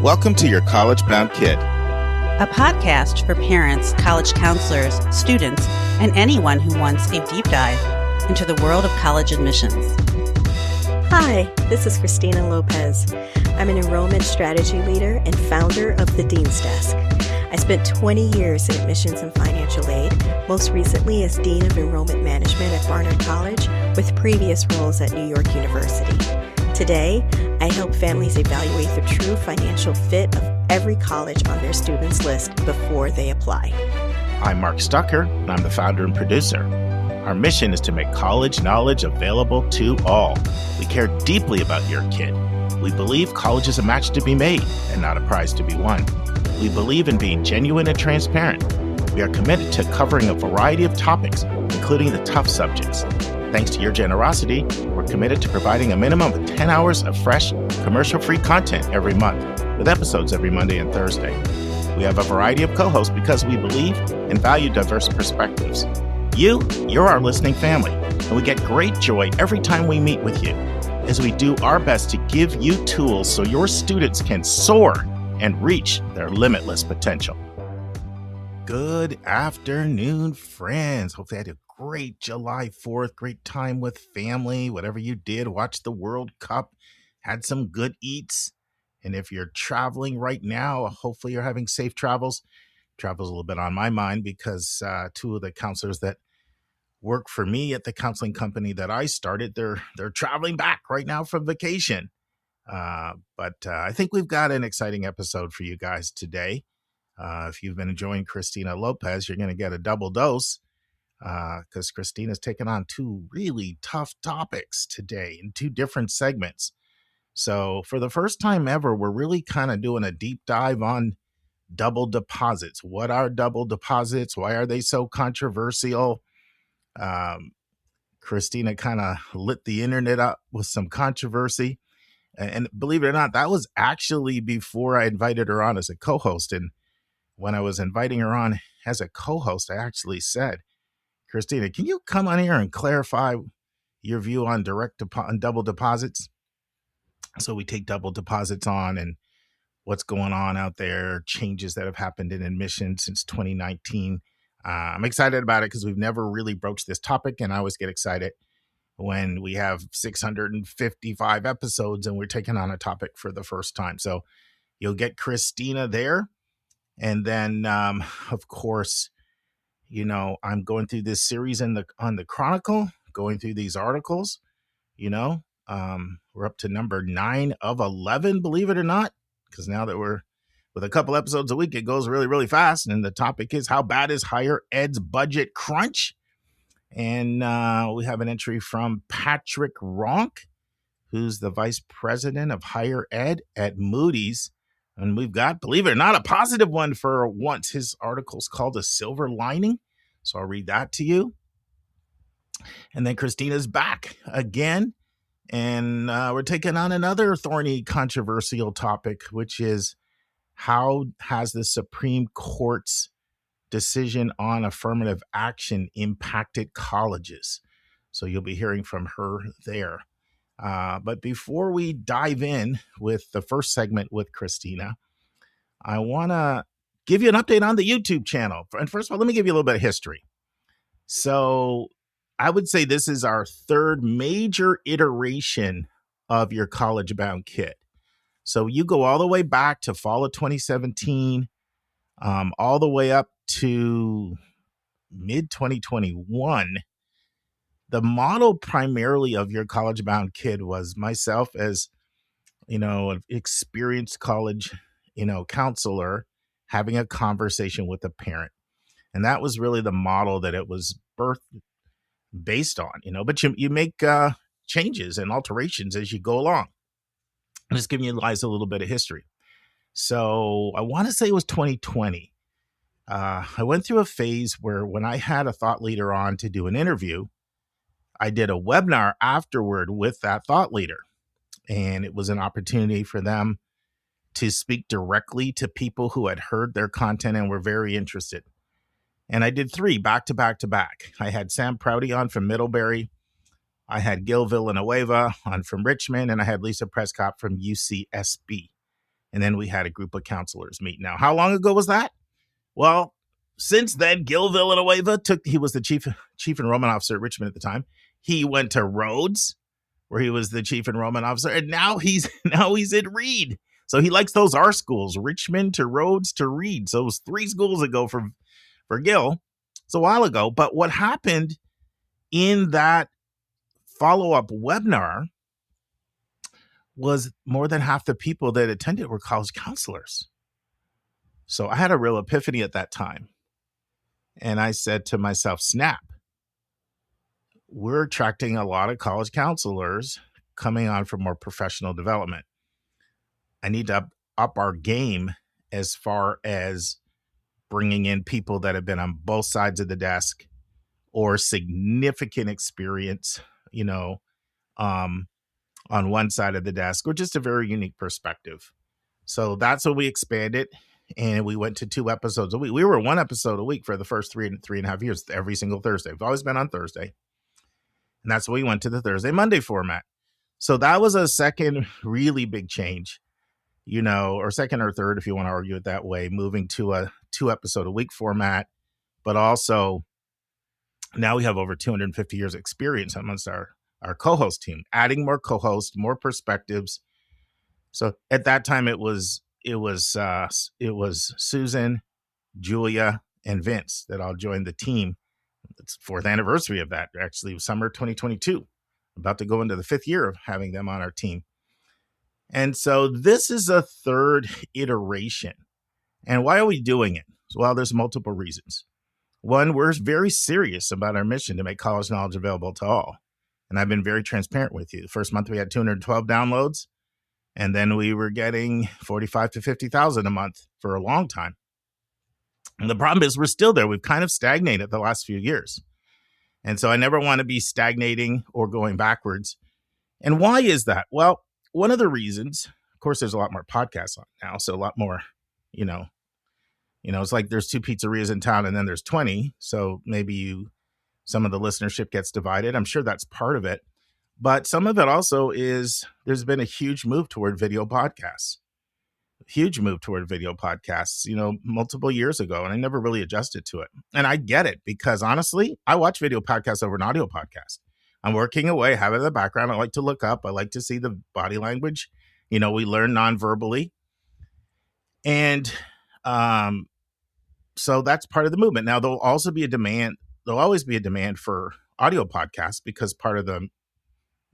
Welcome to Your College Bound Kid, a podcast for parents, college counselors, students, and anyone who wants a deep dive into the world of college admissions. Hi, this is Christina Lopez. I'm an enrollment strategy leader and founder of the Dean's Desk. I spent 20 years in admissions and financial aid, most recently as Dean of Enrollment Management at Barnard College, with previous roles at New York University. Today, I help families evaluate the true financial fit of every college on their students' list before they apply. I'm Mark Stucker, and I'm the founder and producer. Our mission is to make college knowledge available to all. We care deeply about your kid. We believe college is a match to be made and not a prize to be won. We believe in being genuine and transparent. We are committed to covering a variety of topics, including the tough subjects. Thanks to your generosity, we're committed to providing a minimum of 10 hours of fresh, commercial-free content every month, with episodes every Monday and Thursday. We have a variety of co-hosts because we believe and value diverse perspectives. You're our listening family, and we get great joy every time we meet with you, as we do our best to give you tools so your students can soar and reach their limitless potential. Good afternoon, friends. Hopefully you had a great July 4th, great time with family, whatever you did, watch the World Cup, had some good eats. And if you're traveling right now, hopefully you're having safe travels. Travel's a little bit on my mind because two of the counselors that work for me at the counseling company that I started, they're traveling back right now from vacation. But I think we've got an exciting episode for you guys today. If you've been enjoying Christina Lopez, you're going to get a double dose because Christina's taken on two really tough topics today in two different segments. So for the first time ever, we're really kind of doing a deep dive on double deposits. What are double deposits? Why are they so controversial? Christina kind of lit the internet up with some controversy. And believe it or not, that was actually before I invited her on as a co-host. And when I was inviting her on as a co-host, I actually said, Christina, can you come on here and clarify your view on on double deposits? So we take double deposits on and what's going on out there, changes that have happened in admissions since 2019. I'm excited about it because we've never really broached this topic, and I always get excited when we have 655 episodes and we're taking on a topic for the first time. So you'll get Christina there. And then, of course, I'm going through this series on the Chronicle, going through these articles, we're up to number 9 of 11, believe it or not, because now that we're with a couple episodes a week, it goes really, really fast. And the topic is, how bad is higher ed's budget crunch? And we have an entry from Patrick Ronk, who's the vice president of higher ed at Moody's. And we've got, believe it or not, a positive one for once. His article's called A Silver Lining. So I'll read that to you. And then Christina's back again. And we're taking on another thorny, controversial topic, which is, how has the Supreme Court's decision on affirmative action impacted colleges? So you'll be hearing from her there. But before we dive in with the first segment with Christina, I want to give you an update on the YouTube channel. And first of all, let me give you a little bit of history. So I would say this is our third major iteration of Your College Bound Kid. So you go all the way back to fall of 2017, all the way up to mid 2021. The model primarily of Your College Bound Kid was myself as, an experienced college, counselor having a conversation with a parent. And that was really the model that it was based on, but you make changes and alterations as you go along. I'm just giving you guys a little bit of history. So I want to say it was 2020. I went through a phase where when I had a thought leader on to do an interview, I did a webinar afterward with that thought leader. And it was an opportunity for them to speak directly to people who had heard their content and were very interested. And I did 3 back to back to back. I had Sam Prouty on from Middlebury. I had Gil Villanueva on from Richmond, and I had Lisa Prescott from UCSB. And then we had a group of counselors meet. Now, how long ago was that? Well, since then, Gil Villanueva he was the chief enrollment officer at Richmond at the time. He went to Rhodes, where he was the chief enrollment officer, and now he's at Reed. So he likes those R schools, Richmond to Rhodes to Reed. So it was 3 schools ago for Gil. It's a while ago. But what happened in that follow-up webinar was more than half the people that attended were college counselors. So I had a real epiphany at that time. And I said to myself, snap, we're attracting a lot of college counselors coming on for more professional development. I need to up our game as far as bringing in people that have been on both sides of the desk or significant experience, on one side of the desk, or just a very unique perspective. So that's when we expanded, and we went to 2 episodes a week. We were 1 episode a week for the first 3.5 years, every single Thursday. We've always been on Thursday. And that's when we went to the Thursday, Monday format. So that was a second really big change, or second or third, if you want to argue it that way, moving to a 2 episode a week format. But also now we have over 250 years experience amongst our co-host team, adding more co-hosts, more perspectives. So at that time it was Susan, Julia, and Vince that all joined the team. It's 4th anniversary of that, actually, summer 2022. About to go into the 5th year of having them on our team. And so this is a 3rd iteration. And why are we doing it? Well, there's multiple reasons. One, we're very serious about our mission to make college knowledge available to all. And I've been very transparent with you. The first month we had 212 downloads, and then we were getting 45 to 50,000 a month for a long time. And the problem is we're still there. We've kind of stagnated the last few years. And so I never want to be stagnating or going backwards. And why is that? Well, one of the reasons, of course, there's a lot more podcasts on now. So a lot more, it's like there's 2 pizzerias in town and then there's 20. So maybe some of the listenership gets divided. I'm sure that's part of it. But some of it also is there's been a huge move toward video podcasts. Multiple years ago, and I never really adjusted to it. And I get it because honestly, I watch video podcasts over an audio podcast. I'm working away, have it in the background. I like to look up. I like to see the body language. We learn non-verbally. And so that's part of the movement. Now, there'll always be a demand for audio podcasts because part of the,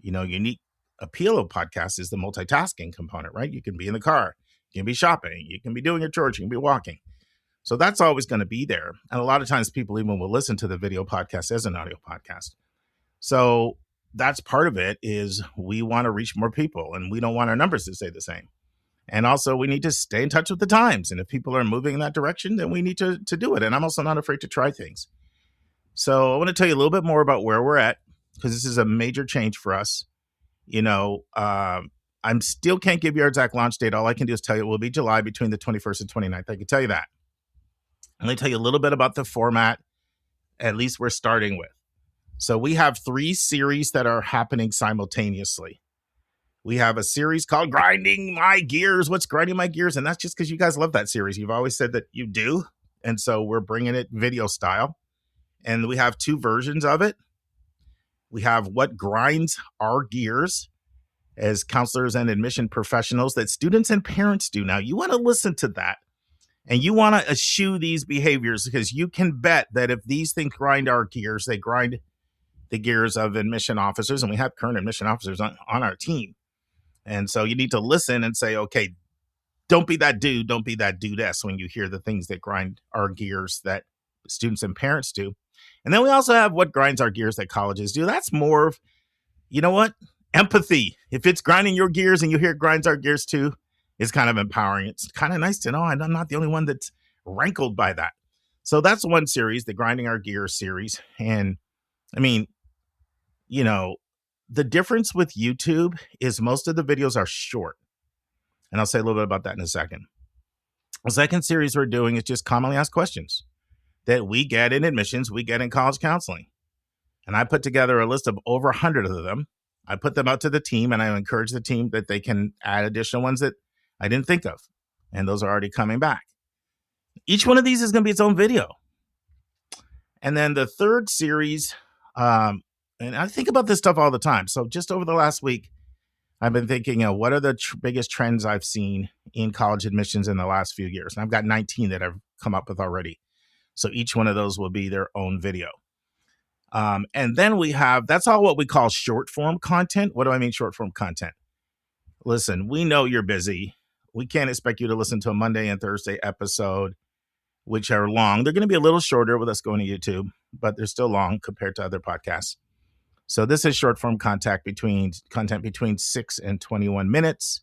unique appeal of podcasts is the multitasking component, right? You can be in the car. You can be shopping. You can be doing your chores. You can be walking. So that's always going to be there. And a lot of times people even will listen to the video podcast as an audio podcast. So that's part of it is we want to reach more people and we don't want our numbers to stay the same. And also we need to stay in touch with the times. And if people are moving in that direction, then we need to do it. And I'm also not afraid to try things. So I want to tell you a little bit more about where we're at because this is a major change for us. I still can't give you our exact launch date. All I can do is tell you it will be July between the 21st and 29th. I can tell you that. Let me tell you a little bit about the format, at least we're starting with. So we have 3 series that are happening simultaneously. We have a series called Grinding My Gears. What's Grinding My Gears? And that's just because you guys love that series. You've always said that you do. And so we're bringing it video style. And we have 2 versions of it. We have What Grinds Our Gears as counselors and admission professionals that students and parents do. Now, you want to listen to that and you want to eschew these behaviors because you can bet that if these things grind our gears, they grind the gears of admission officers. And we have current admission officers on our team. And so you need to listen and say, okay, don't be that dude. Don't be that dudess when you hear the things that grind our gears that students and parents do. And then we also have What Grinds Our Gears that colleges do. That's more of, empathy. If it's grinding your gears and you hear it grinds our gears too, it's kind of empowering. It's kind of nice to know I'm not the only one that's rankled by that. So that's one series, the Grinding Our Gears series. And the difference with YouTube is most of the videos are short. And I'll say a little bit about that in a second. The second series we're doing is just commonly asked questions that we get in admissions, we get in college counseling. And I put together a list of over 100 of them. I put them out to the team and I encourage the team that they can add additional ones that I didn't think of. and those are already coming back. Each one of these is going to be its own video. And then the third series, and I think about this stuff all the time. So just over the last week, I've been thinking, what are the biggest trends I've seen in college admissions in the last few years? And I've got 19 that I've come up with already. So each one of those will be their own video. And then we have, that's all what we call short form content. What do I mean short form content? Listen, we know you're busy. We can't expect you to listen to a Monday and Thursday episode, which are long. They're going to be a little shorter with us going to YouTube, but they're still long compared to other podcasts. So this is short form content between 6 and 21 minutes.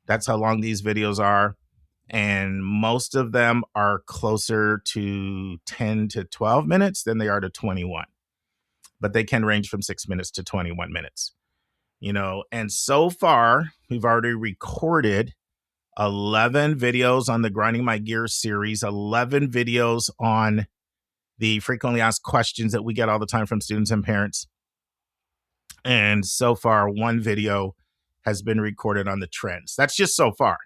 That's how long these videos are. And most of them are closer to 10 to 12 minutes than they are to 21. But they can range from 6 minutes to 21 minutes. And so far, we've already recorded 11 videos on the Grinding My Gears series, 11 videos on the frequently asked questions that we get all the time from students and parents. And so far, one video has been recorded on the trends. That's just so far.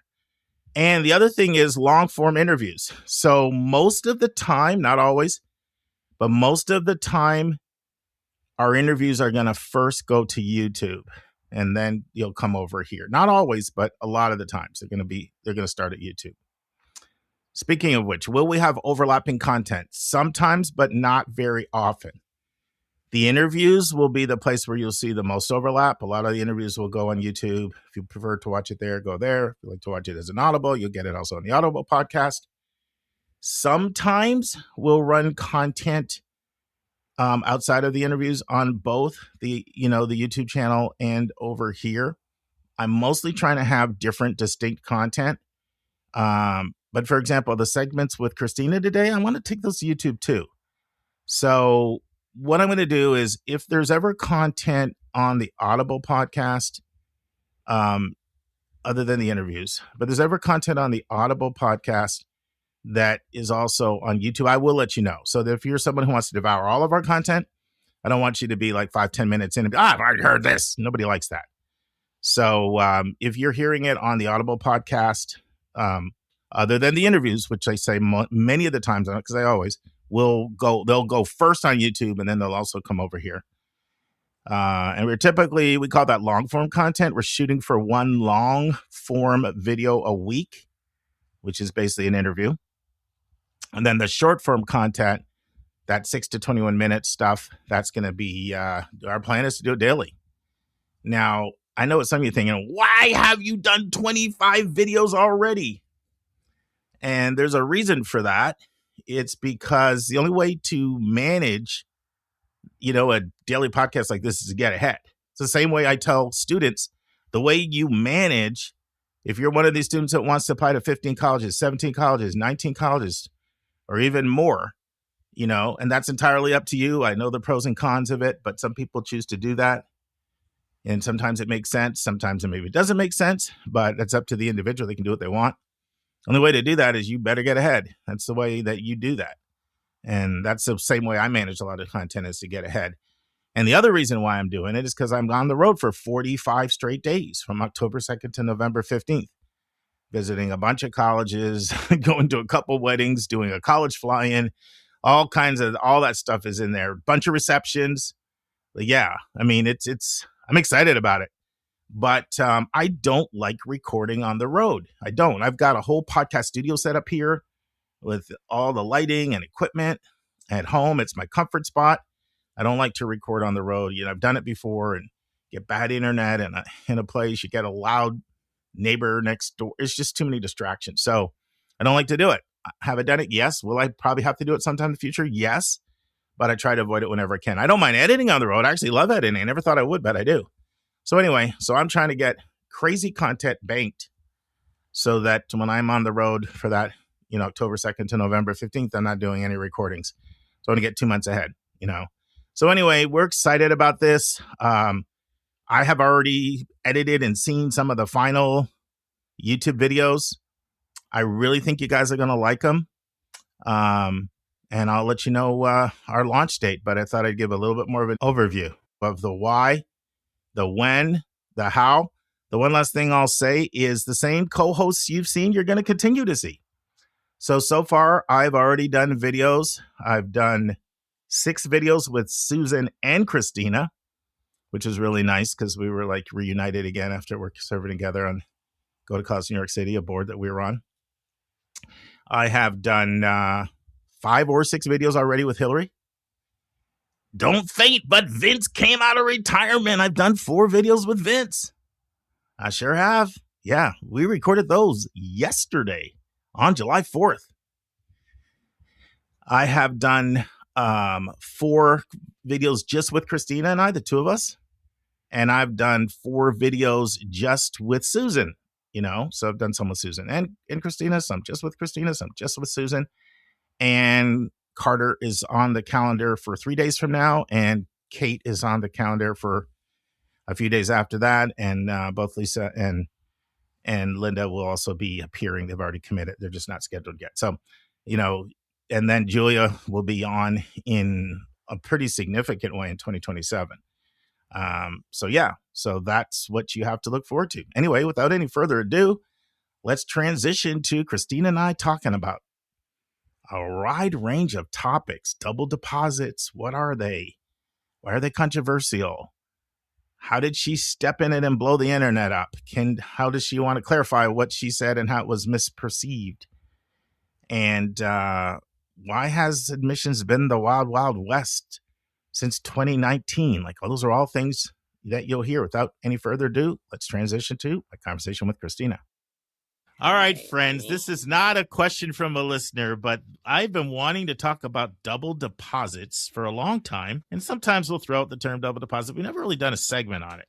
And the other thing is long form interviews. So most of the time, not always, but most of the time, our interviews are going to first go to YouTube. And then you'll come over here. Not always, but a lot of the times they're going to start at YouTube. Speaking of which, will we have overlapping content? Sometimes, but not very often. The interviews will be the place where you'll see the most overlap. A lot of the interviews will go on YouTube. If you prefer to watch it there, go there. If you like to watch it as an Audible, you'll get it also on the Audible podcast. Sometimes we'll run content outside of the interviews on both the YouTube channel and over here. I'm mostly trying to have different distinct content. But for example, the segments with Christina today, I want to take those to YouTube too. So what I'm going to do is if there's ever content on the Audible podcast, other than the interviews, but there's ever content on the Audible podcast that is also on YouTube, I will let you know. So that if you're someone who wants to devour all of our content, I don't want you to be like 5-10 minutes in and be, I've already heard this. Nobody likes that. So if you're hearing it on the Audible podcast, other than the interviews, which I say many of the times, because I always they'll go first on YouTube and then they'll also come over here. And we call that long form content. We're shooting for one long form video a week, which is basically an interview. And then the short form content, that 6 to 21 minute stuff, that's going to be, our plan is to do it daily. Now, I know what some of you are thinking, why have you done 25 videos already? And there's a reason for that. It's because the only way to manage, a daily podcast like this is to get ahead. It's the same way I tell students, the way you manage, if you're one of these students that wants to apply to 15 colleges, 17 colleges, 19 colleges, or even more, and that's entirely up to you. I know the pros and cons of it, but some people choose to do that. And sometimes it makes sense. Sometimes it maybe doesn't make sense, but it's up to the individual. They can do what they want. Only way to do that is you better get ahead. That's the way that you do that. And that's the same way I manage a lot of content, is to get ahead. And the other reason why I'm doing it is because I'm on the road for 45 straight days from October 2nd to November 15th, visiting a bunch of colleges, going to a couple weddings, doing a college fly-in, all that stuff is in there. Bunch of receptions. But yeah, I mean, I'm excited about it. But I don't like recording on the road. I don't. I've got a whole podcast studio set up here with all the lighting and equipment. At home, it's my comfort spot. I don't like to record on the road. I've done it before and get bad internet and in a place. You get a loud neighbor next door. It's just too many distractions. So I don't like to do it. Have I done it? Yes. Will I probably have to do it sometime in the future? Yes. But I try to avoid it whenever I can. I don't mind editing on the road. I actually love editing. I never thought I would, but I do. So anyway, I'm trying to get crazy content banked so that when I'm on the road for that, October 2nd to November 15th, I'm not doing any recordings. So I want to get 2 months ahead, So anyway, we're excited about this. I have already edited and seen some of the final YouTube videos. I really think you guys are going to like them. And I'll let you know our launch date, but I thought I'd give a little bit more of an overview of the why, the when, the how, The one last thing I'll say is the same co-hosts you've seen, you're going to continue to see. So far, I've already done videos. I've done 6 videos with Susan and Christina, which is really nice because we were like reunited again after we're serving together on Go to College New York City, a board that we were on. I have done 5 or 6 videos already with Hillary. Don't faint, but Vince came out of retirement. I've done 4 videos with Vince. I sure have. Yeah, we recorded those yesterday on July 4th. I have done 4 videos just with Christina and I, the 2 of us. And I've done 4 videos just with Susan, So I've done some with Susan and Christina, some just with Christina, some just with Susan. And Carter is on the calendar for 3 days from now. And Kate is on the calendar for a few days after that. And both Lisa and Linda will also be appearing. They've already committed. They're just not scheduled yet. So, and then Julia will be on in a pretty significant way in 2027. So that's what you have to look forward to. Anyway, without any further ado, let's transition to Christina and I talking about a wide range of topics. Double deposits. What are they? Why are they controversial? How did she step in it and blow the internet up? How does she want to clarify what she said and how it was misperceived? And why has admissions been the wild, wild west since 2019? Those are all things that you'll hear. Without any further ado, let's transition to a conversation with Christina. All right, friends, this is not a question from a listener, but I've been wanting to talk about double deposits for a long time. And sometimes we'll throw out the term double deposit. We've never really done a segment on it.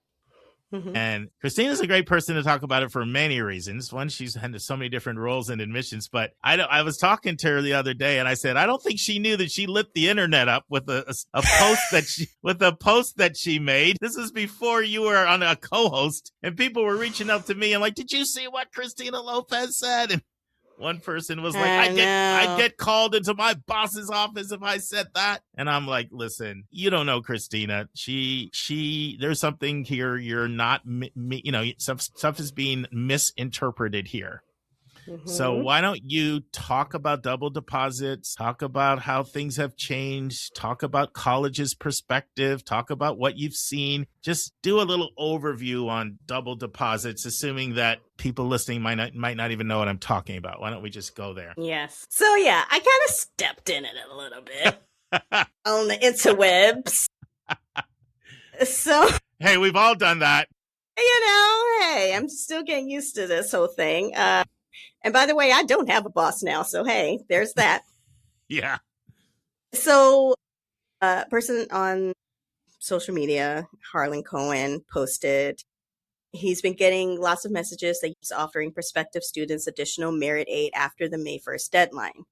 Mm-hmm. And Christina's a great person to talk about it for many reasons. One, she's had so many different roles in admissions, but I was talking to her the other day and I said, I don't think she knew that she lit the internet up with a post that she made. This is before you were on a co-host and people were reaching out to me and like, did you see what Christina Lopez said? And one person was like, I'd get called into my boss's office if I said that. And I'm like, listen, you don't know Christina. There's something here. You're not, stuff is being misinterpreted here. Mm-hmm. So why don't you talk about double deposits, talk about how things have changed, talk about college's perspective, talk about what you've seen. Just do a little overview on double deposits, assuming that people listening might not even know what I'm talking about. Why don't we just go there? Yes. So yeah, I kind of stepped in it a little bit on the interwebs. So hey, we've all done that. Hey, I'm still getting used to this whole thing. And by the way, I don't have a boss now. So, hey, there's that. Yeah. So a person on social media, Harlan Cohen, posted, he's been getting lots of messages that he's offering prospective students additional merit aid after the May 1st deadline.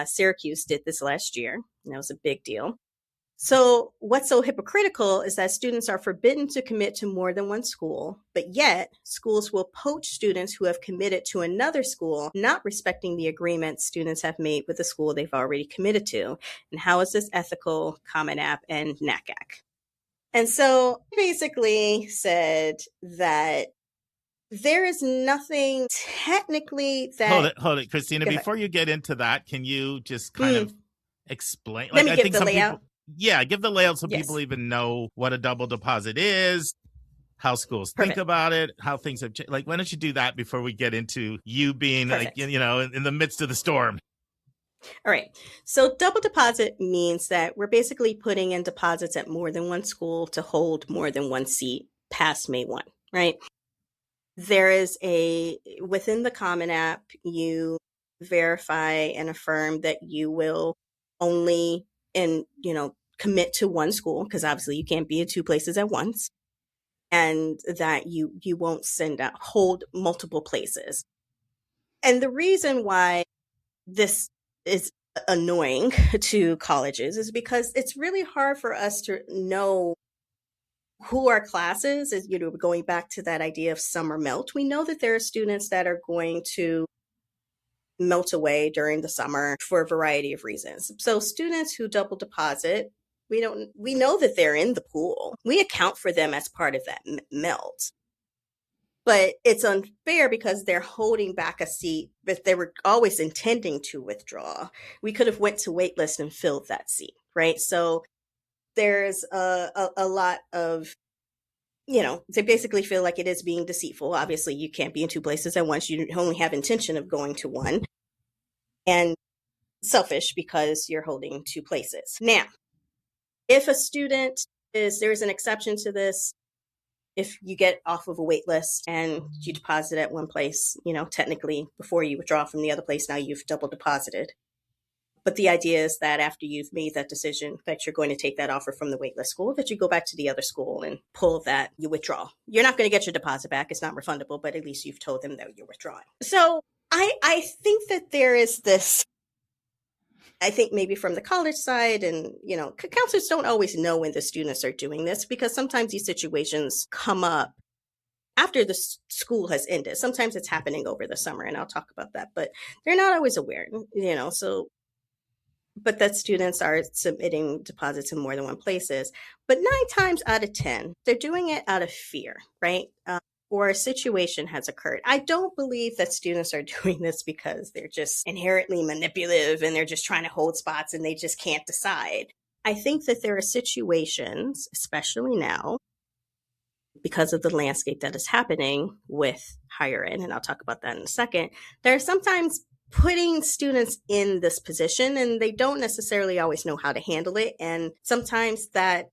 Syracuse did this last year, and that was a big deal. So what's so hypocritical is that students are forbidden to commit to more than one school, but yet schools will poach students who have committed to another school, not respecting the agreements students have made with the school they've already committed to. And how is this ethical? Common App and NACAC. And so basically said that there is nothing technically that... Hold it, Christina. Before you get into that, can you just kind of explain? Let me give the layout. Give the layout so people even know what a double deposit is, how schools think about it, how things have changed. Why don't you do that before we get into you being in the midst of the storm? All right. So double deposit means that we're basically putting in deposits at more than one school to hold more than one seat past May 1, right? There is within the Common App, you verify and affirm that you will only commit to one school, because obviously you can't be in 2 places at once, and that you won't hold multiple places. And the reason why this is annoying to colleges is because it's really hard for us to know who our class is, going back to that idea of summer melt. We know that there are students that are going to melt away during the summer for a variety of reasons. So students who double deposit, we know that they're in the pool. We account for them as part of that melt. But it's unfair because they're holding back a seat, but they were always intending to withdraw. We could have went to waitlist and filled that seat, right? So there's a lot of, they basically feel like it is being deceitful. Obviously, you can't be in two places at once. You only have intention of going to one. And selfish because you're holding two places. Now, if a student there's an exception to this. If you get off of a wait list and you deposit at one place, technically before you withdraw from the other place, now you've double deposited. But the idea is that after you've made that decision that you're going to take that offer from the waitlist school, that you go back to the other school and pull that, you withdraw. You're not going to get your deposit back. It's not refundable, but at least you've told them that you're withdrawing. So I think that there is this, I think maybe from the college side, and, counselors don't always know when the students are doing this because sometimes these situations come up after the school has ended. Sometimes it's happening over the summer, and I'll talk about that, but they're not always aware, but that students are submitting deposits in more than one places. But 9 times out of 10, they're doing it out of fear, right? Or a situation has occurred. I don't believe that students are doing this because they're just inherently manipulative and they're just trying to hold spots and they just can't decide. I think that there are situations, especially now, because of the landscape that is happening with higher ed, and I'll talk about that in a second, there are sometimes putting students in this position and they don't necessarily always know how to handle it. And sometimes that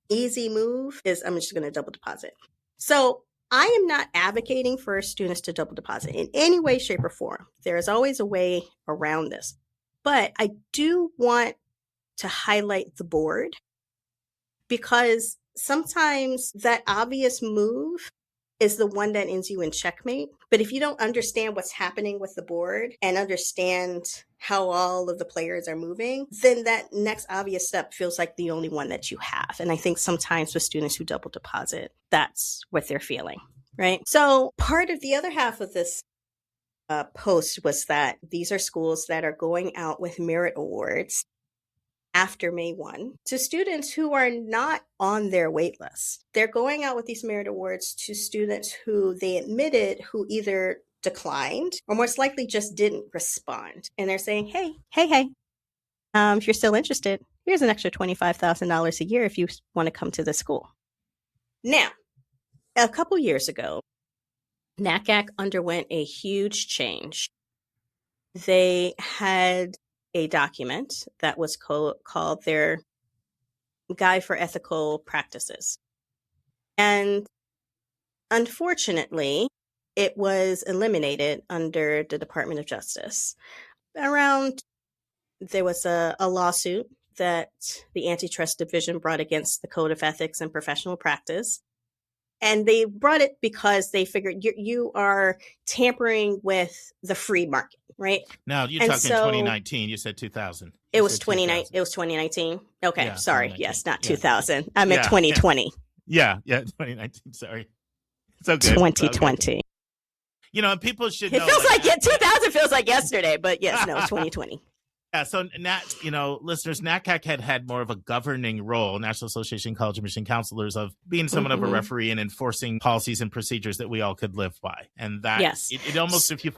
easy move is, I'm just going to double deposit. So I am not advocating for students to double deposit in any way, shape, or form. There is always a way around this. But I do want to highlight the board because sometimes that obvious move is the one that ends you in checkmate. But if you don't understand what's happening with the board and understand how all of the players are moving, then that next obvious step feels like the only one that you have. And I think sometimes with students who double deposit, that's what they're feeling, right? So part of the other half of this post was that these are schools that are going out with merit awards after May 1 to students who are not on their wait list. They're going out with these merit awards to students who they admitted who either declined or most likely just didn't respond. And they're saying, hey, if you're still interested, here's an extra $25,000 a year if you want to come to the school. Now, a couple years ago, NACAC underwent a huge change. They had a document that was called their Guide for Ethical Practices. And unfortunately, it was eliminated under the Department of Justice. There was a lawsuit that the Antitrust Division brought against the Code of Ethics and Professional Practice. And they brought it because they figured you are tampering with the free market, right? Now, you're talking 2019. You said 2000. It was 2019. Okay, yeah, sorry. Yes, not 2000. I meant 2020. Yeah, 2019. Sorry. It's okay. 2020. Okay. People should know. It feels like 2000 feels like yesterday, but yes, no, it's 2020. Yeah, so listeners, NACAC had more of a governing role, National Association of College Admission Counselors, of being somewhat of a referee and enforcing policies and procedures that we all could live by. And that it almost, if you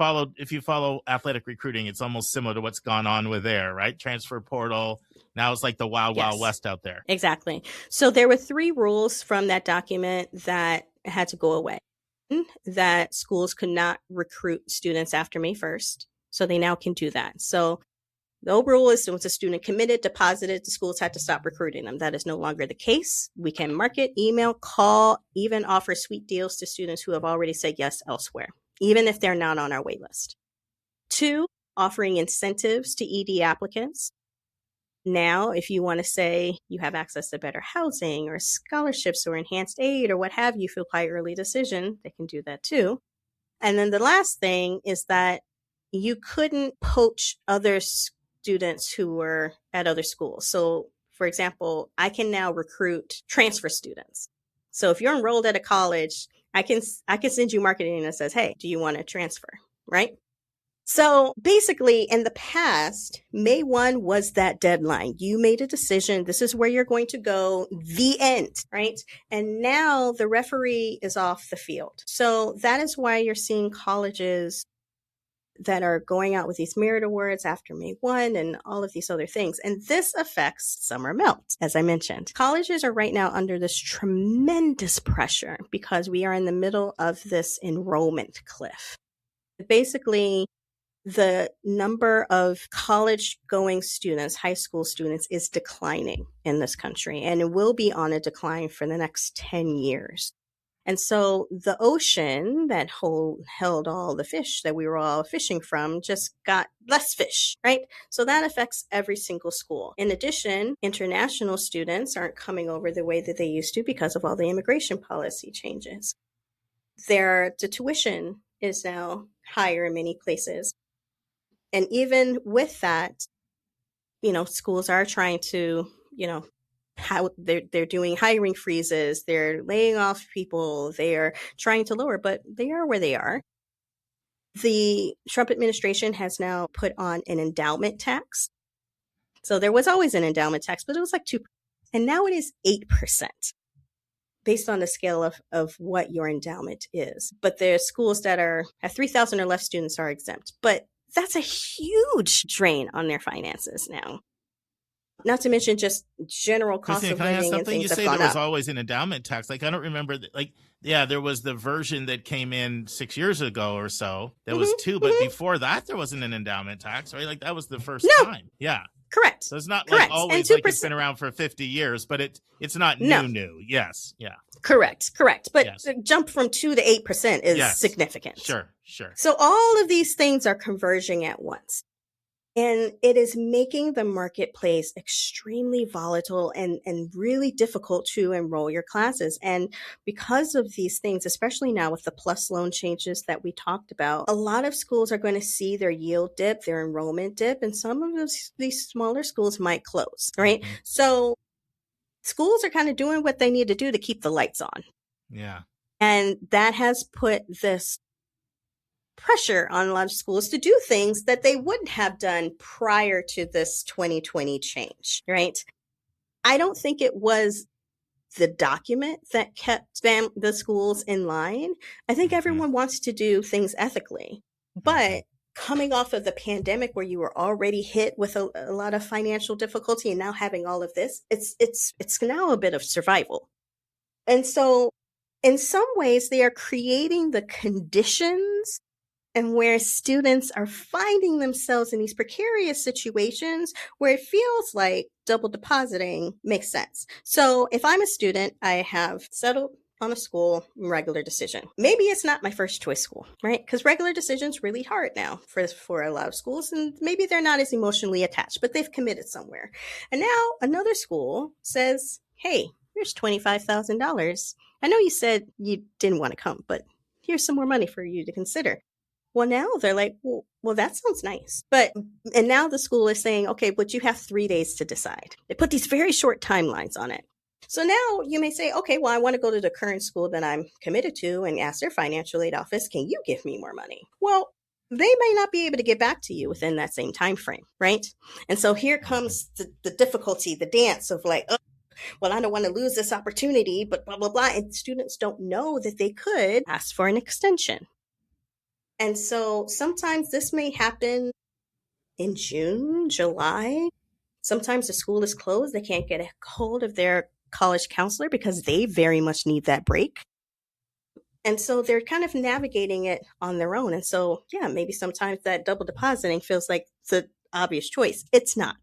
follow athletic recruiting, it's almost similar to what's gone on with there, right? Transfer portal. Now it's like the wild west out there. Exactly. So there were 3 rules from that document that had to go away. That schools could not recruit students after May 1st. So they now can do that. So the old rule is once a student committed, deposited, the schools had to stop recruiting them. That is no longer the case. We can market, email, call, even offer sweet deals to students who have already said yes elsewhere, even if they're not on our wait list. 2, offering incentives to ED applicants. Now, if you want to say you have access to better housing or scholarships or enhanced aid or what have you, feel high early decision, they can do that too. And then the last thing is that you couldn't poach other students who were at other schools. So, for example, I can now recruit transfer students. So if you're enrolled at a college, I can send you marketing that says, hey, do you want to transfer, right? So basically, in the past, May 1 was that deadline. You made a decision. This is where you're going to go, the end, right? And now the referee is off the field. So that is why you're seeing colleges that are going out with these merit awards after May 1 and all of these other things. And this affects summer melt, as I mentioned. Colleges are right now under this tremendous pressure because we are in the middle of this enrollment cliff. Basically, the number of college-going students, high school students, is declining in this country, and it will be on a decline for the next 10 years. And so the ocean that held all the fish that we were all fishing from just got less fish, right? So that affects every single school. In addition, international students aren't coming over the way that they used to because of all the immigration policy changes. The tuition is now higher in many places. And even with that, schools are trying to, how they're doing hiring freezes, they're laying off people, they're trying to lower, but they are where they are. The Trump administration has now put on an endowment tax. So there was always an endowment tax, but it was like 2%. And now it is 8%. Based on the scale of what your endowment is. But there are schools that have 3,000 or less students are exempt. But that's a huge drain on their finances now. Not to mention just general cost Christina, of can I ask living and something? things You have say gone there was up. always an endowment tax. Like, I don't remember. There was the version that came in 6 years ago or so. There was two, but before that, there wasn't an endowment tax, right? Like, that was the first time. Yeah. Correct. So it's not Correct. like always like it's been around for 50 years, but it's not new. Yes. Yeah. Correct. But Yes. the jump from 2 to 8% is significant. Sure. So all of these things are converging at once. And it is making the marketplace extremely volatile and really difficult to enroll your classes. And because of these things, especially now with the PLUS loan changes that we talked about, a lot of schools are going to see their yield dip, their enrollment dip, and some of these smaller schools might close, right? Mm-hmm. So schools are kind of doing what they need to do to keep the lights on. Yeah. And that has put this pressure on a lot of schools to do things that they wouldn't have done prior to this 2020 change, right? I don't think it was the document that kept the schools in line. I think everyone wants to do things ethically, but coming off of the pandemic where you were already hit with a lot of financial difficulty and now having all of this, it's now a bit of survival. And so in some ways they are creating the conditions and where students are finding themselves in these precarious situations where it feels like double depositing makes sense. So if I'm a student, I have settled on a school, regular decision. Maybe it's not my first choice school, right? Because regular decision's really hard now for a lot of schools, and maybe they're not as emotionally attached, but they've committed somewhere. And now another school says, hey, here's $25,000. I know you said you didn't want to come, but here's some more money for you to consider. Well, now they're like, well, that sounds nice. And now the school is saying, okay, but you have 3 days to decide. They put these very short timelines on it. So now you may say, okay, well, I want to go to the current school that I'm committed to and ask their financial aid office, can you give me more money? Well, they may not be able to get back to you within that same time frame, right? And so here comes the difficulty, the dance of like, oh, well, I don't want to lose this opportunity, but blah, blah, blah. And students don't know that they could ask for an extension. And so sometimes this may happen in June, July. Sometimes the school is closed. They can't get a hold of their college counselor because they very much need that break. And so they're kind of navigating it on their own. And so, yeah, maybe sometimes that double depositing feels like the obvious choice. It's not.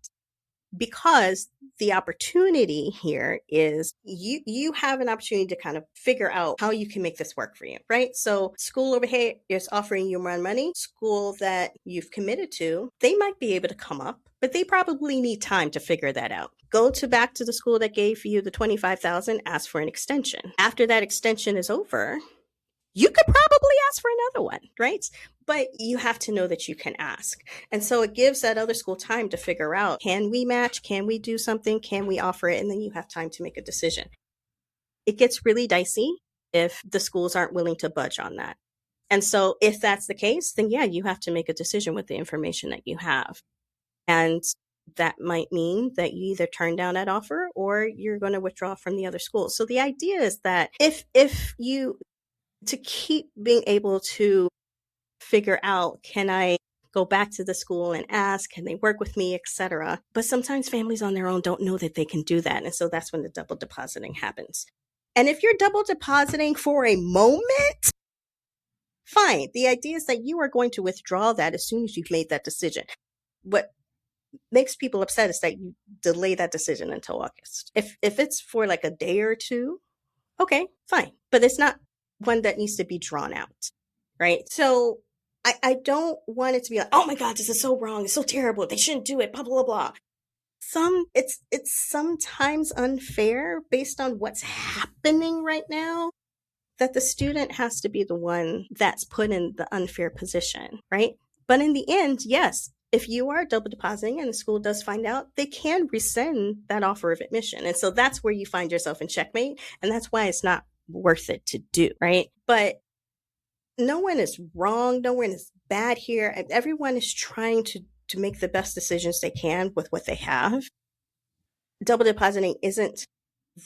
Because the opportunity here is you have an opportunity to kind of figure out how you can make this work for you, right? So school over here is offering you more money. School that you've committed to, they might be able to come up, but they probably need time to figure that out. Go back to the school that gave you the $25,000, ask for an extension. After that extension is over, you could probably ask for another one, right? But you have to know that you can ask. And so it gives that other school time to figure out, can we match? Can we do something? Can we offer it? And then you have time to make a decision. It gets really dicey if the schools aren't willing to budge on that. And so if that's the case, then yeah, you have to make a decision with the information that you have. And that might mean that you either turn down that offer or you're going to withdraw from the other school. So the idea is that if you, to keep being able to figure out, can I go back to the school and ask, can they work with me, etc. But sometimes families on their own don't know that they can do that. And so that's when the double depositing happens. And if you're double depositing for a moment, fine. The idea is that you are going to withdraw that as soon as you've made that decision. What makes people upset is that you delay that decision until August. If it's for like a day or two, okay, fine. But it's not one that needs to be drawn out, right? So I don't want it to be like, oh my God, this is so wrong. It's so terrible. They shouldn't do it, blah, blah, blah. It's sometimes unfair based on what's happening right now, that the student has to be the one that's put in the unfair position, right? But in the end, yes, if you are double depositing and the school does find out, they can rescind that offer of admission. And so that's where you find yourself in checkmate. And that's why it's not worth it to do, right? But no one is wrong. No one is bad here. Everyone is trying to make the best decisions they can with what they have. Double depositing isn't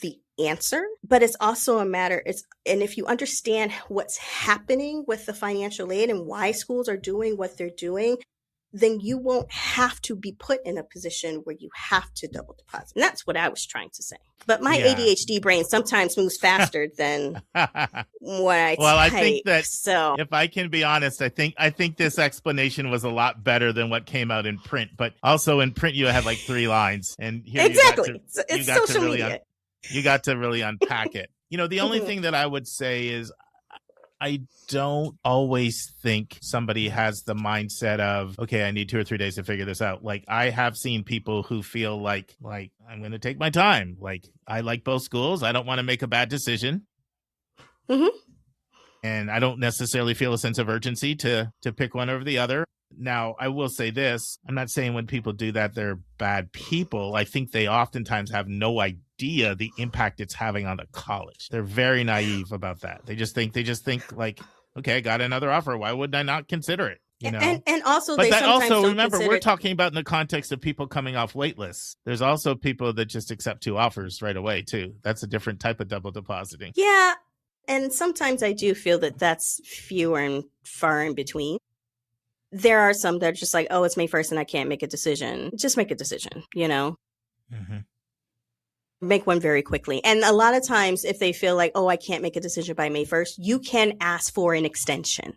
the answer, but it's also a matter, and if you understand what's happening with the financial aid and why schools are doing what they're doing, then you won't have to be put in a position where you have to double deposit. And that's what I was trying to say. But my ADHD brain sometimes moves faster than what I type. I think that, so if I can be honest, I think this explanation was a lot better than what came out in print. But also in print, you had like 3 lines. And here exactly. It's social media. You got to really unpack it. The only thing that I would say is I don't always think somebody has the mindset of, okay, I need 2 or 3 days to figure this out. Like, I have seen people who feel like I'm going to take my time. Like, I like both schools. I don't want to make a bad decision. Mm-hmm. And I don't necessarily feel a sense of urgency to pick one over the other. Now, I will say this. I'm not saying when people do that, they're bad people. I think they oftentimes have no idea the impact it's having on the college. They're very naive about that. They just think like, okay, I got another offer. Why wouldn't I not consider it? And also, but they that sometimes also, don't remember, consider... we're talking about in the context of people coming off wait lists. There's also people that just accept 2 offers right away, too. That's a different type of double depositing. Yeah. And sometimes I do feel that that's fewer and far in between. There are some that are just like, oh, it's May 1st and I can't make a decision. Just make a decision, Mm-hmm. Make one very quickly. And a lot of times if they feel like, oh, I can't make a decision by May 1st, you can ask for an extension.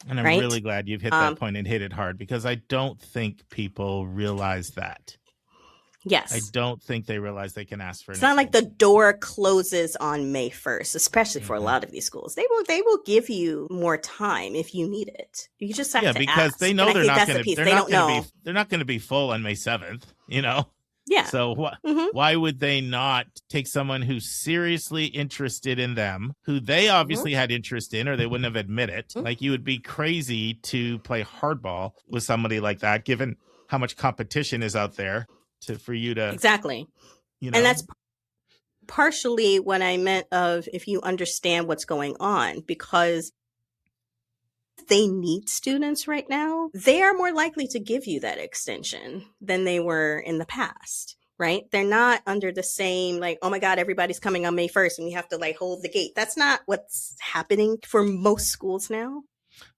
And I'm really glad you've hit that point and hit it hard, because I don't think people realize that. Yes. I don't think they realize they can ask for an It's not like the door closes on May 1st, especially for a lot of these schools. They will give you more time if you need it. You just have to because ask. they know they're not going to they're not going to be full on May 7th, Yeah. So why would they not take someone who's seriously interested in them, who they obviously had interest in, or they wouldn't have admitted it? Like, you would be crazy to play hardball with somebody like that, given how much competition is out there for you to... Exactly. And that's partially what I meant of, if you understand what's going on, because they need students right now, they are more likely to give you that extension than they were in the past, right? They're not under the same, like, oh my God, everybody's coming on May 1st and we have to like hold the gate. That's not what's happening for most schools now.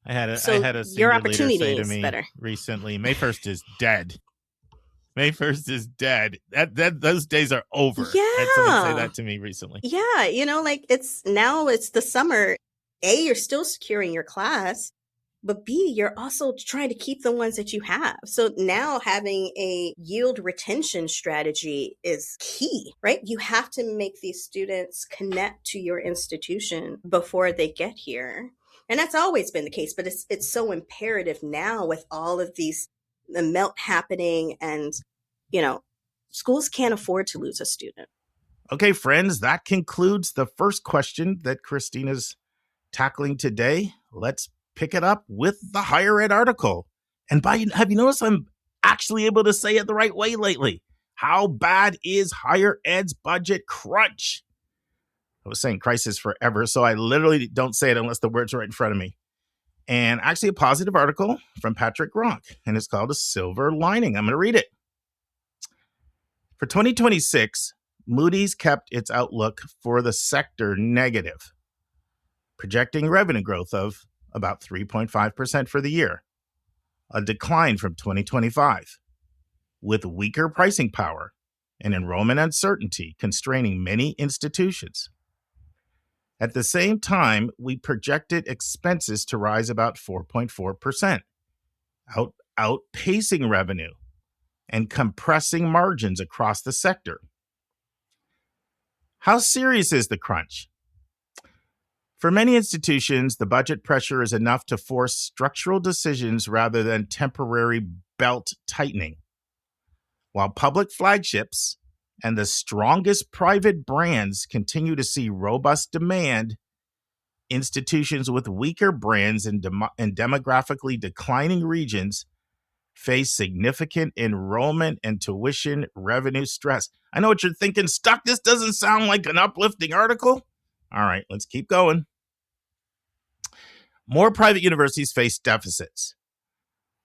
I had a your senior opportunity leader say to is me better. Recently, May 1st is dead. May 1st is dead. That those days are over. Yeah. I had someone say that to me recently. Yeah. Like it's the summer. A, you're still securing your class, but B, you're also trying to keep the ones that you have. So now having a yield retention strategy is key, right? You have to make these students connect to your institution before they get here. And that's always been the case, but it's so imperative now with all of the melt happening, and, schools can't afford to lose a student. Okay, friends, that concludes the first question that Christina's tackling today. Let's pick it up with the Higher Ed article. And have you noticed I'm actually able to say it the right way lately? How bad is Higher Ed's budget crunch? I was saying crisis forever, so I literally don't say it unless the words are right in front of me. and actually a positive article from Patrick Gronk, and it's called A Silver Lining. I'm going to read it. For 2026, Moody's kept its outlook for the sector negative, projecting revenue growth of about 3.5% for the year, a decline from 2025, with weaker pricing power and enrollment uncertainty constraining many institutions. At the same time, we projected expenses to rise about 4.4%, outpacing revenue and compressing margins across the sector. How serious is the crunch? For many institutions, the budget pressure is enough to force structural decisions rather than temporary belt tightening. While public flagships and the strongest private brands continue to see robust demand, institutions with weaker brands in demographically declining regions face significant enrollment and tuition revenue stress. I know what you're thinking. Stuck, this doesn't sound like an uplifting article. All right, let's keep going. More private universities face deficits.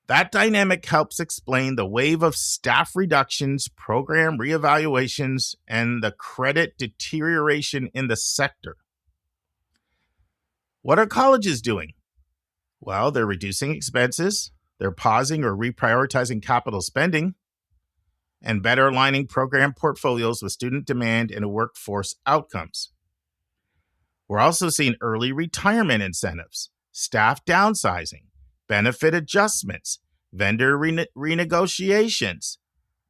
That dynamic helps explain the wave of staff reductions, program reevaluations, and the credit deterioration in the sector. What are colleges doing? Well, they're reducing expenses, they're pausing or reprioritizing capital spending, and better aligning program portfolios with student demand and workforce outcomes. We're also seeing early retirement incentives, staff downsizing, benefit adjustments, vendor renegotiations,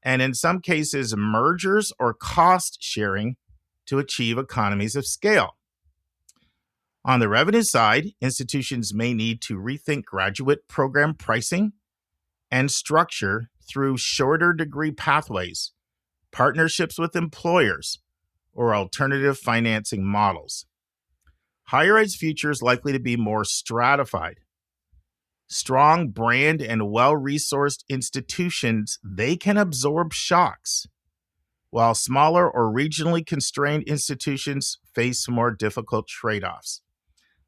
and in some cases, mergers or cost sharing to achieve economies of scale. On the revenue side, institutions may need to rethink graduate program pricing and structure through shorter degree pathways, partnerships with employers, or alternative financing models. Higher ed's future is likely to be more stratified. Strong brand and well-resourced institutions, they can absorb shocks, while smaller or regionally constrained institutions face more difficult trade-offs.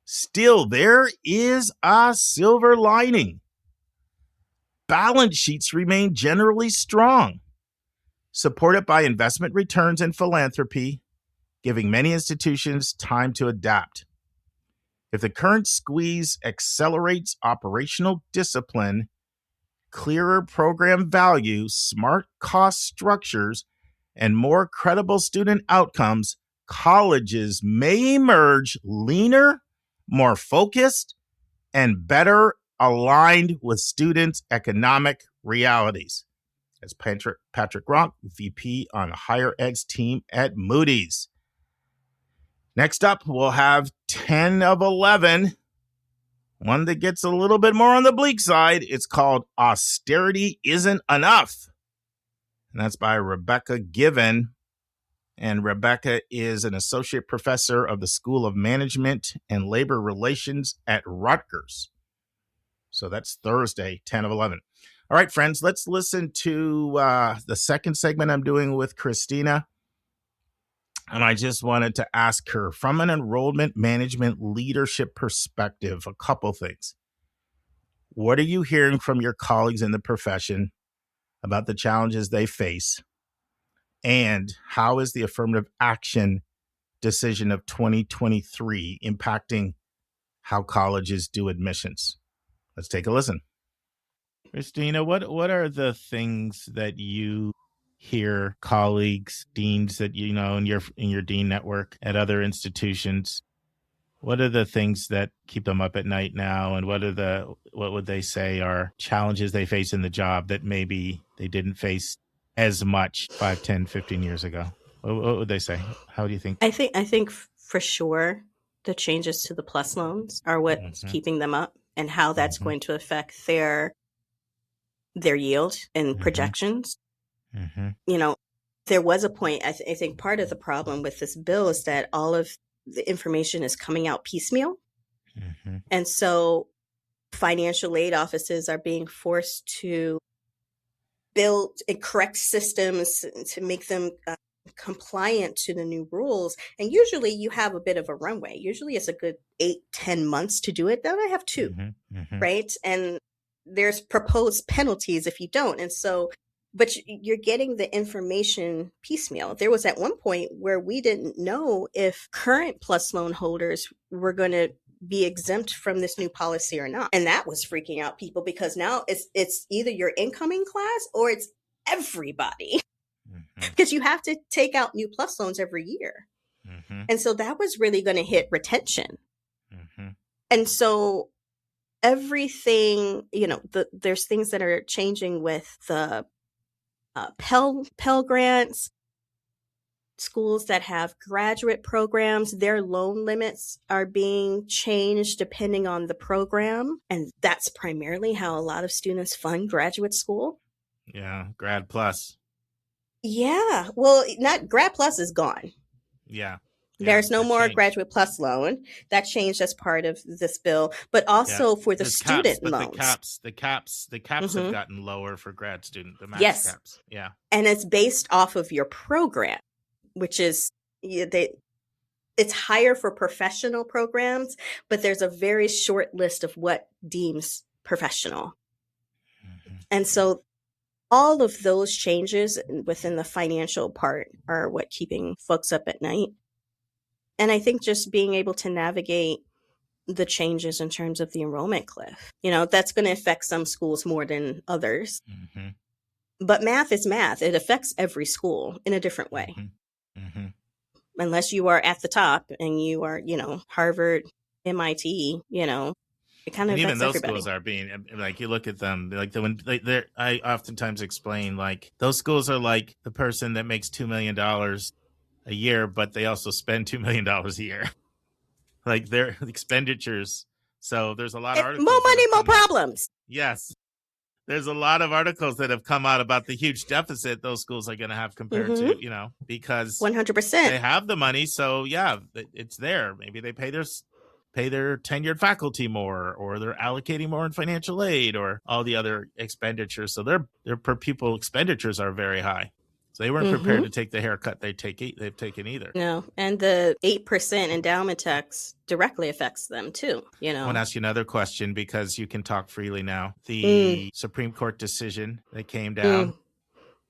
Still, there is a silver lining. Balance sheets remain generally strong, supported by investment returns and philanthropy, giving many institutions time to adapt. If the current squeeze accelerates operational discipline, clearer program value, smart cost structures, and more credible student outcomes, colleges may emerge leaner, more focused, and better aligned with students' economic realities. That's Patrick Gronk, VP on Higher Ed's team at Moody's. Next up, we'll have 10 of 11. One that gets a little bit more on the bleak side. It's called Austerity Isn't Enough. And that's by Rebecca Given. And Rebecca is an associate professor of the School of Management and Labor Relations at Rutgers. So that's Thursday, 10 of 11. All right, friends, let's listen to the second segment I'm doing with Christina. And I just wanted to ask her, from an enrollment management leadership perspective, a couple things. What are you hearing from your colleagues in the profession about the challenges they face? And how is the affirmative action decision of 2023 impacting how colleges do admissions? Let's take a listen. Christina, what are the things that you hear colleagues, deans that you know in your dean network at other institutions? What are the things that keep them up at night now, and what would they say are challenges they face in the job that maybe they didn't face as much 5, 10, 15 years ago? What would they say? How do you think? I think for sure the changes to the PLUS loans are what's keeping them up, and how that's going to affect their yield and projections. You know, there was a point, I think part of the problem with this bill is that all of the information is coming out piecemeal. And so financial aid offices are being forced to build and correct systems to make them compliant to the new rules. And usually you have a bit of a runway. Usually it's a good 8-10 months to do it. Then I have 2, right? And there's proposed penalties if you don't. And so, but you're getting the information piecemeal. There was at one point where we didn't know if current PLUS loan holders were going to be exempt from this new policy or not. And that was freaking out people, because now it's either your incoming class or it's everybody, because you have to take out new PLUS loans every year. And so that was really going to hit retention. And so everything, there's things that are changing with the Pell Grants. Schools that have graduate programs, their loan limits are being changed depending on the program. And that's primarily how a lot of students fund graduate school. Yeah, Grad Plus. Yeah, well, not Grad Plus is gone. Yeah. There's no more Graduate Plus loan. That changed as part of this bill, but also for the student loans. The caps have gotten lower for grad student, the max caps. Yeah. And it's based off of your program, which is it's higher for professional programs, but there's a very short list of what deems professional. And so all of those changes within the financial part are what keeping folks up at night. And I think just being able to navigate the changes in terms of the enrollment cliff, that's going to affect some schools more than others. But math is math. It affects every school in a different way. Unless you are at the top and you are, Harvard, MIT, it kind of affects even those everybody. Schools are being like, you look at them like I oftentimes explain, like, those schools are like the person that makes $2 million a year, but they also spend $2 million a year. Like, their expenditures. So there's a lot of articles. More money, more problems. Yes. There's a lot of articles that have come out about the huge deficit those schools are going to have compared to, because 100%. They have the money. So yeah, it's there. Maybe they pay their tenured faculty more, or they're allocating more in financial aid, or all the other expenditures. So their per pupil expenditures are very high. So they weren't prepared to take the haircut they've taken either. No, and the 8% endowment tax directly affects them too. I want to ask you another question, because you can talk freely now. The Supreme Court decision that came down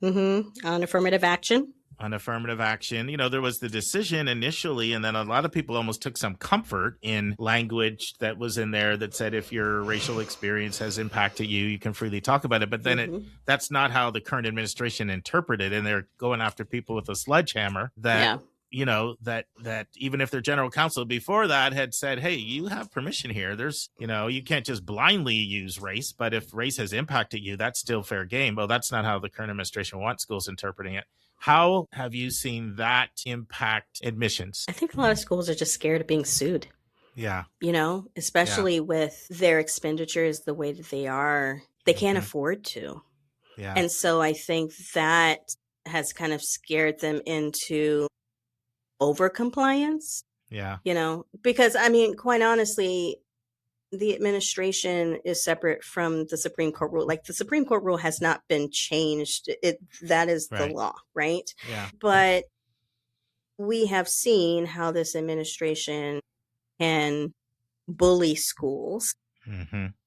on affirmative action. There was the decision initially, and then a lot of people almost took some comfort in language that was in there that said, if your racial experience has impacted you, you can freely talk about it. But then that's not how the current administration interpreted it, and they're going after people with a sledgehammer that, that even if their general counsel before that had said, hey, you have permission here. There's, you can't just blindly use race, but if race has impacted you, that's still fair game. Well, that's not how the current administration wants schools interpreting it. How have you seen that impact admissions? I think a lot of schools are just scared of being sued. Yeah. Especially with their expenditures the way that they are, they can't afford to. Yeah. And so I think that has kind of scared them into overcompliance. Yeah. Because quite honestly, the administration is separate from the Supreme Court rule. Like, the Supreme Court rule has not been changed. That is the law, right? Yeah. But we have seen how this administration can bully schools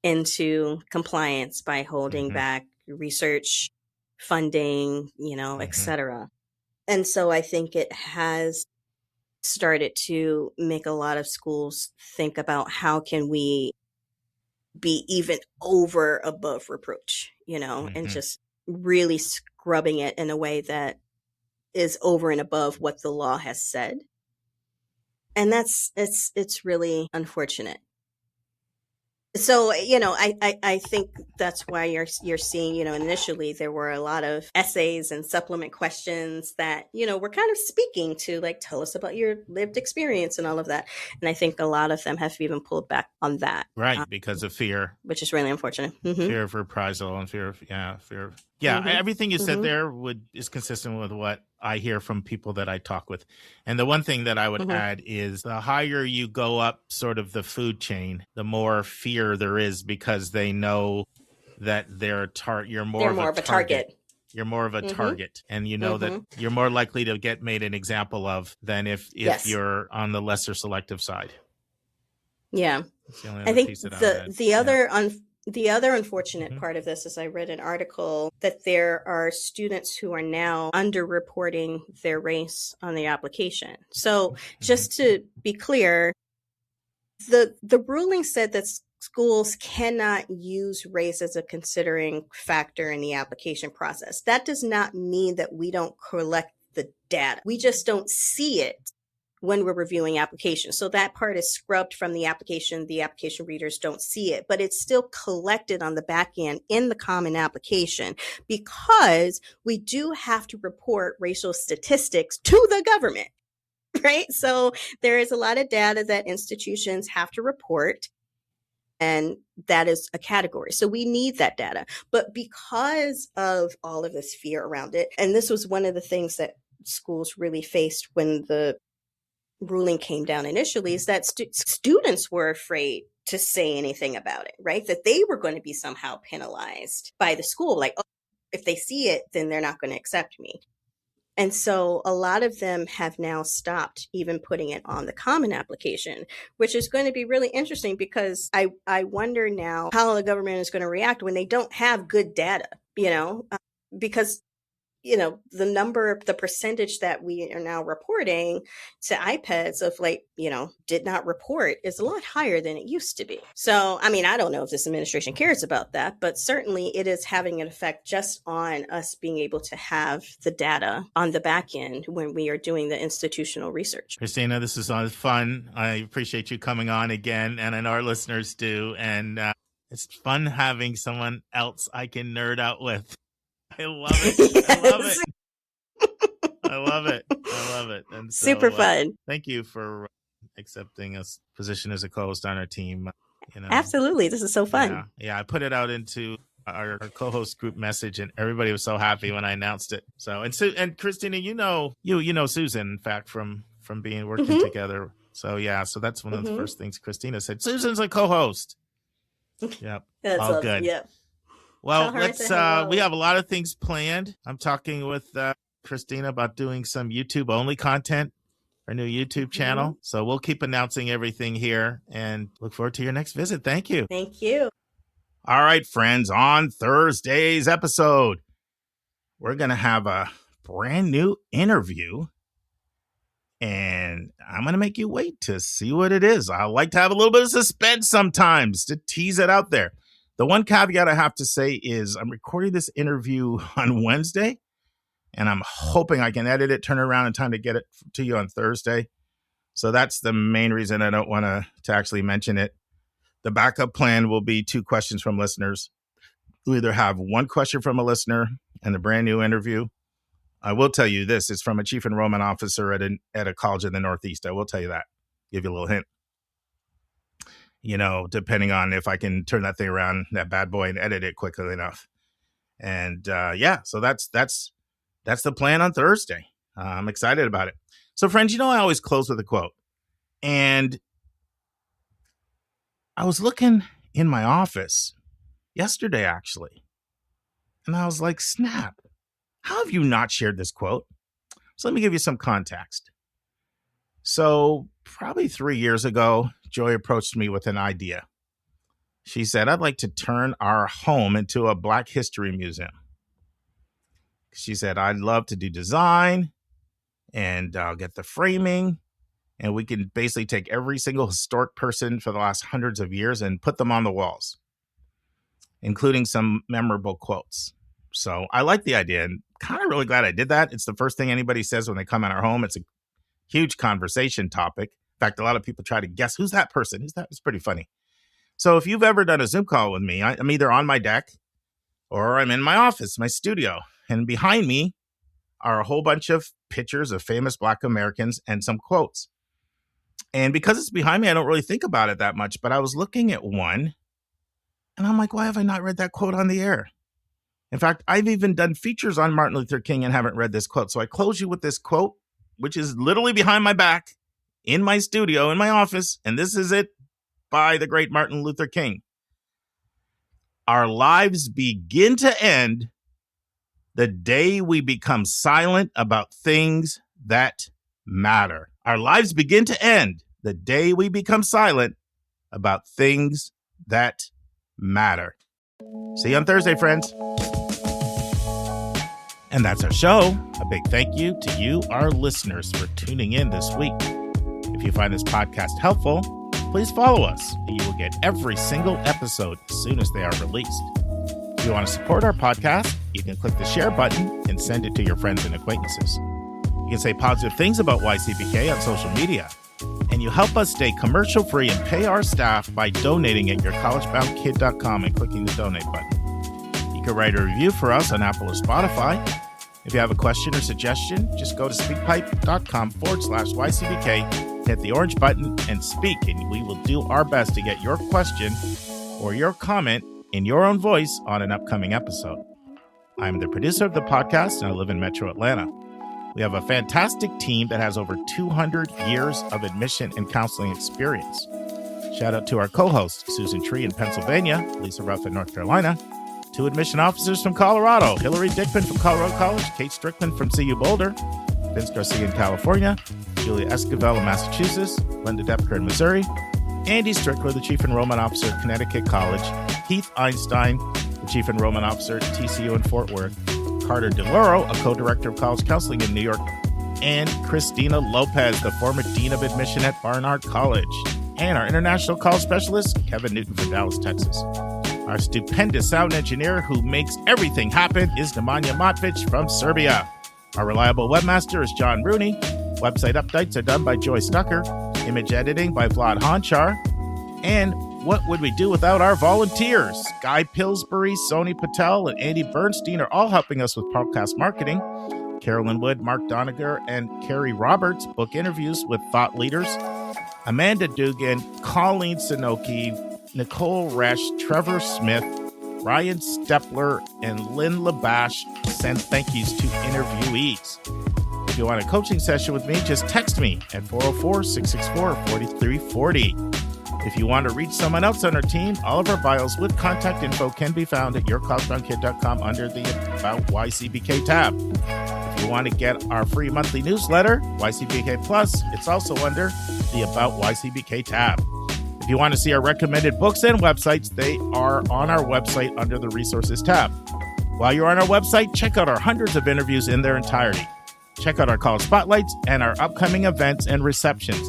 into compliance by holding back research funding, et cetera. And so I think it has started to make a lot of schools think about, how can we be even above reproach, and just really scrubbing it in a way that is over and above what the law has said. And it's really unfortunate. So, I think that's why you're seeing, initially there were a lot of essays and supplement questions that, were kind of speaking to, like, tell us about your lived experience and all of that. And I think a lot of them have even pulled back on that. Right. Because of fear. Which is really unfortunate. Fear of reprisal and fear of. Everything you said there is consistent with what I hear from people that I talk with. And the one thing that I would add is, the higher you go up sort of the food chain, the more fear there is, because they know that you're more of a target. You're more of a target, and you know that you're more likely to get made an example of than if you're on the lesser selective side. Yeah. I think the other unfortunate part of this is I read an article that there are students who are now underreporting their race on the application. So just to be clear, the ruling said that schools cannot use race as a considering factor in the application process. That does not mean that we don't collect the data. We just don't see it when we're reviewing applications. So that part is scrubbed from the application. The application readers don't see it, but it's still collected on the back end in the common application because we do have to report racial statistics to the government, right? So there is a lot of data that institutions have to report, and that is a category. So we need that data. But because of all of this fear around it, and this was one of the things that schools really faced when the ruling came down initially, is that students were afraid to say anything about it, right? That they were going to be somehow penalized by the school. Like, oh, if they see it, then they're not going to accept me. And so a lot of them have now stopped even putting it on the common application, which is going to be really interesting because I wonder now how the government is going to react when they don't have good data, because the percentage that we are now reporting to iPads of did not report is a lot higher than it used to be. So, I mean, I don't know if this administration cares about that, but certainly it is having an effect just on us being able to have the data on the back end when we are doing the institutional research. Christina, this is fun. I appreciate you coming on again, and I know our listeners do. And it's fun having someone else I can nerd out with. I love it. Yes. I love it. And so, super fun. Thank you for accepting a position as a co-host on our team. Absolutely. This is so fun. Yeah. I put it out into our co-host group message, and everybody was so happy when I announced it. So, and Christina, you know Susan, in fact, from working together. So so that's one of the first things Christina said. Susan's a co-host. Yep. That's all good. Yep. Well, we have a lot of things planned. I'm talking with Christina about doing some YouTube only content, our new YouTube channel. So we'll keep announcing everything here and look forward to your next visit. Thank you. Thank you. All right, friends, on Thursday's episode, we're going to have a brand new interview, and I'm going to make you wait to see what it is. I like to have a little bit of suspense sometimes to tease it out there. The one caveat I have to say is I'm recording this interview on Wednesday, and I'm hoping I can edit it, turn it around in time to get it to you on Thursday. So that's the main reason I don't want to actually mention it. The backup plan will be 2 questions from listeners. We'll either have 1 question from a listener and a brand new interview. I will tell you this, it's from a chief enrollment officer at a college in the Northeast. I will tell you that, give you a little hint. Depending on if I can turn that thing around, that bad boy, and edit it quickly enough. And so that's the plan on Thursday. I'm excited about it. So friends, I always close with a quote. And I was looking in my office yesterday, actually, and I was like, snap, how have you not shared this quote? So let me give you some context. So probably 3 years ago, Joy approached me with an idea. She said, I'd like to turn our home into a Black History Museum. She said, I'd love to do design, and I'll get the framing, and we can basically take every single historic person for the last hundreds of years and put them on the walls, including some memorable quotes. So I like the idea, and kind of really glad I did that. It's the first thing anybody says when they come in our home. It's a huge conversation topic. In fact, a lot of people try to guess who's that person. Who's that? It's pretty funny. So if you've ever done a Zoom call with me, I'm either on my deck or I'm in my office, my studio. And behind me are a whole bunch of pictures of famous Black Americans and some quotes. And because it's behind me, I don't really think about it that much. But I was looking at one and I'm like, why have I not read that quote on the air? In fact, I've even done features on Martin Luther King and haven't read this quote. So I close you with this quote, which is literally behind my back in my studio, in my office. And this is it by the great Martin Luther King. Our lives begin to end the day we become silent about things that matter. Our lives begin to end the day we become silent about things that matter. See you on Thursday, friends. And that's our show. A big thank you to you, our listeners, for tuning in this week. If you find this podcast helpful, please follow us, and you will get every single episode as soon as they are released. If you want to support our podcast, you can click the share button and send it to your friends and acquaintances. You can say positive things about YCBK on social media, and you help us stay commercial-free and pay our staff by donating at yourcollegeboundkid.com and clicking the donate button. You can write a review for us on Apple or Spotify. If you have a question or suggestion, just go to speakpipe.com/YCBK, hit the orange button, and speak, and we will do our best to get your question or your comment in your own voice on an upcoming episode. I'm the producer of the podcast, and I live in Metro Atlanta. We have a fantastic team that has over 200 years of admission and counseling experience. Shout out to our co-hosts, Susan Tree in Pennsylvania, Lisa Ruff in North Carolina, 2 admission officers from Colorado, Hillary Dickman from Colorado College, Kate Strickland from CU Boulder, Vince Garcia in California, Julia Esquivel in Massachusetts, Linda Depker in Missouri, Andy Strickler, the Chief Enrollment Officer at Connecticut College, Keith Einstein, the Chief Enrollment Officer at TCU in Fort Worth, Carter DeLauro, a co-director of college counseling in New York, and Christina Lopez, the former Dean of Admission at Barnard College, and our international college specialist, Kevin Newton from Dallas, Texas. Our stupendous sound engineer who makes everything happen is Nemanja Matvic from Serbia. Our reliable webmaster is John Rooney. Website updates are done by Joy Stucker. Image editing by Vlad Honchar. And what would we do without our volunteers? Guy Pillsbury, Sony Patel, and Andy Bernstein are all helping us with podcast marketing. Carolyn Wood, Mark Doniger, and Carrie Roberts book interviews with thought leaders. Amanda Dugan, Colleen Sinoki, Nicole Resch, Trevor Smith, Ryan Stepler, and Lynn Labash send thank yous to interviewees. If you want a coaching session with me, just text me at 404-664-4340. If you want to reach someone else on our team, all of our bios with contact info can be found at yourcollegeboundkid.com under the About YCBK tab. If you want to get our free monthly newsletter, YCBK Plus, it's also under the About YCBK tab. If you want to see our recommended books and websites, they are on our website under the Resources tab. While you're on our website, check out our hundreds of interviews in their entirety. Check out our college spotlights and our upcoming events and receptions.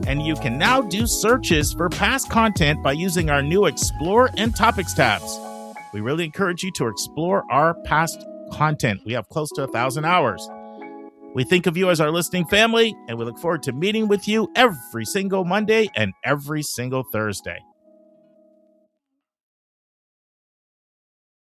And you can now do searches for past content by using our new Explore and Topics tabs. We really encourage you to explore our past content. We have close to 1,000 hours. We think of you as our listening family, and we look forward to meeting with you every single Monday and every single Thursday.